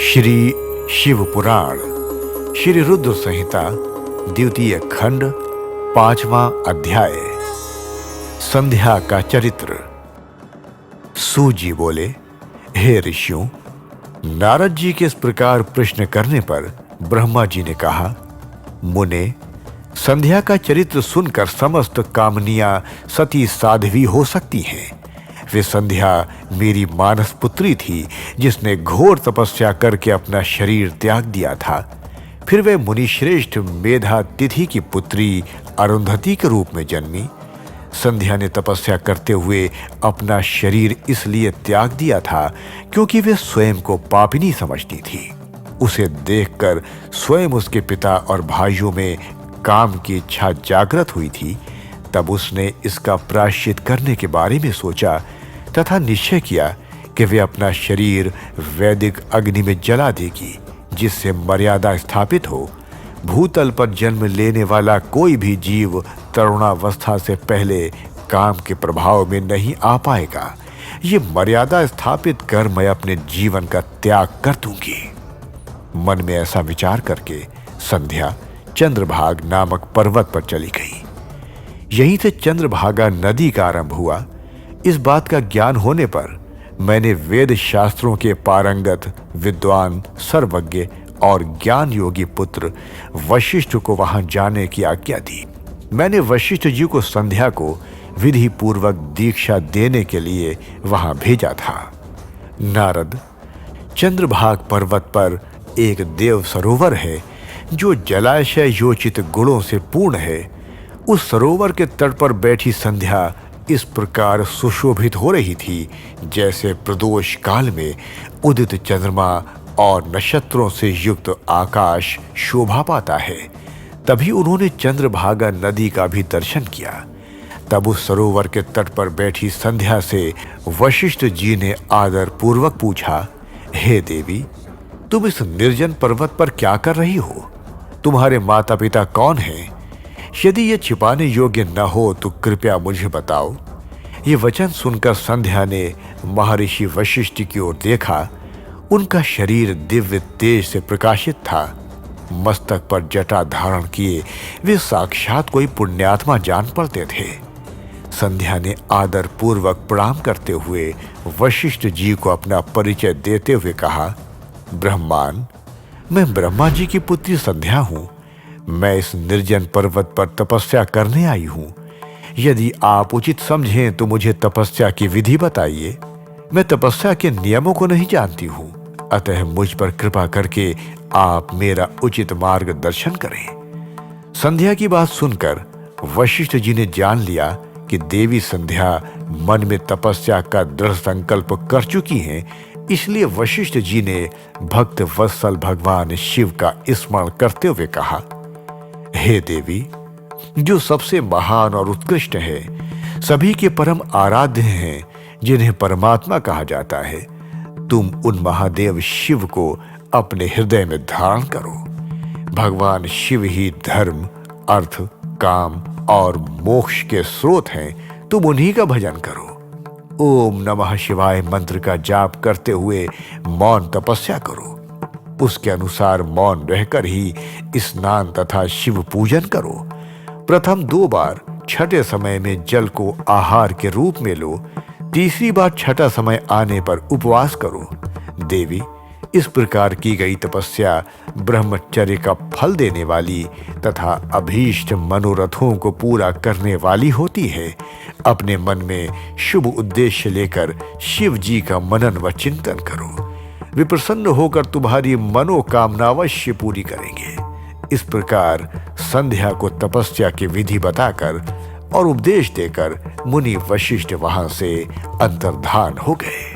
श्री शिव पुराण श्री रुद्र संहिता द्वितीय खंड 5वां अध्याय। संध्या का चरित्र। सूजी बोले, हे ऋषियों, नारद जी के इस प्रकार प्रश्न करने पर ब्रह्मा जी ने कहा, मुने, संध्या का चरित्र सुनकर समस्त कामनियां सती साध्वी हो सकती हैं। वे संध्या मेरी मानस पुत्री थी, जिसने घोर तपस्या करके अपना शरीर त्याग दिया था। फिर वे मुनिश्रेष्ठ मेधा तिथि की पुत्री अरुंधति के रूप में जन्मी। संध्या ने तपस्या करते हुए अपना शरीर इसलिए त्याग दिया था क्योंकि वे स्वयं को पापिनी समझती थी। उसे देखकर स्वयं उसके पिता और भाइयों में काम की इच्छा जागृत हुई थी। तब उसने इसका प्रायश्चित करने के बारे में सोचा तथा निश्चय किया कि वे अपना शरीर वैदिक अग्नि में जला देगी, जिससे मर्यादा स्थापित हो। भूतल पर जन्म लेने वाला कोई भी जीव तरुणावस्था से पहले काम के प्रभाव में नहीं आ पाएगा। ये मर्यादा स्थापित कर मैं अपने जीवन का त्याग कर दूंगी। मन में ऐसा विचार करके संध्या चंद्रभाग नामक पर्वत पर चली गई। यहीं से चंद्रभागा नदी का आरंभ हुआ। इस बात का ज्ञान होने पर मैंने वेद शास्त्रों के पारंगत विद्वान, सर्वज्ञ और ज्ञान योगी पुत्र वशिष्ठ को वहां जाने की आज्ञा दी। मैंने वशिष्ठ जी को संध्या को विधि पूर्वक दीक्षा देने के लिए वहां भेजा था। नारद, चंद्रभाग पर्वत पर एक देव सरोवर है जो जलाशय योचित गुणों से पूर्ण है। उस सरोवर के तट पर बैठी संध्या इस प्रकार सुशोभित हो रही थी जैसे प्रदोष काल में उदित चंद्रमा और नक्षत्रों से युक्त आकाश शोभा पाता है। तभी उन्होंने चंद्रभागा नदी का भी दर्शन किया। तब उस सरोवर के तट पर बैठी संध्या से वशिष्ठ जी ने आदर पूर्वक पूछा, हे देवी, तुम इस निर्जन पर्वत पर क्या कर रही हो? तुम्हारे माता पिता कौन हैं? यदि ये छिपाने योग्य न हो तो कृपया मुझे बताओ। ये वचन सुनकर संध्या ने महर्षि वशिष्ठ की ओर देखा। उनका शरीर दिव्य तेज से प्रकाशित था। मस्तक पर जटा धारण किए वे साक्षात कोई पुण्यात्मा जान पड़ते थे। संध्या ने आदर पूर्वक प्रणाम करते हुए वशिष्ठ जी को अपना परिचय देते हुए कहा, ब्रह्मान, मैं ब्रह्मा जी की पुत्री संध्या हूं। मैं इस निर्जन पर्वत पर तपस्या करने आई हूं। यदि आप उचित समझें तो मुझे तपस्या की विधि बताइए। मैं तपस्या के नियमों को नहीं जानती हूं, अतः मुझ पर कृपा करके आप मेरा उचित मार्गदर्शन करें। संध्या की बात सुनकर वशिष्ठ जी ने जान लिया कि देवी संध्या मन में तपस्या का दृढ़ संकल्प कर चुकी हैं। इसलिए वशिष्ठ जी ने भक्त वत्सल भगवान शिव का स्मरण करते हुए कहा, हे देवी, जो सबसे महान और उत्कृष्ट है, सभी के परम आराध्य हैं, जिन्हें परमात्मा कहा जाता है, तुम उन महादेव शिव को अपने हृदय में धारण करो। भगवान शिव ही धर्म, अर्थ, काम और मोक्ष के स्रोत हैं। तुम उन्हीं का भजन करो। ओम नमः शिवाय मंत्र का जाप करते हुए मौन तपस्या करो। उसके अनुसार मौन रहकर ही स्नान तथा शिव पूजन करो। प्रथम 2 बार छठे समय में जल को आहार के रूप में लो। तीसरी बार छठा समय आने पर उपवास करो। देवी, इस प्रकार की गई तपस्या ब्रह्मचर्य का फल देने वाली तथा अभीष्ट मनोरथों को पूरा करने वाली होती है। अपने मन में शुभ उद्देश्य लेकर शिव जी का मनन व चिंतन करो। वे प्रसन्न होकर तुम्हारी मनोकामना अवश्य पूरी करेंगे। इस प्रकार संध्या को तपस्या की विधि बताकर और उपदेश देकर मुनि वशिष्ठ वहां से अंतर्धान हो गए।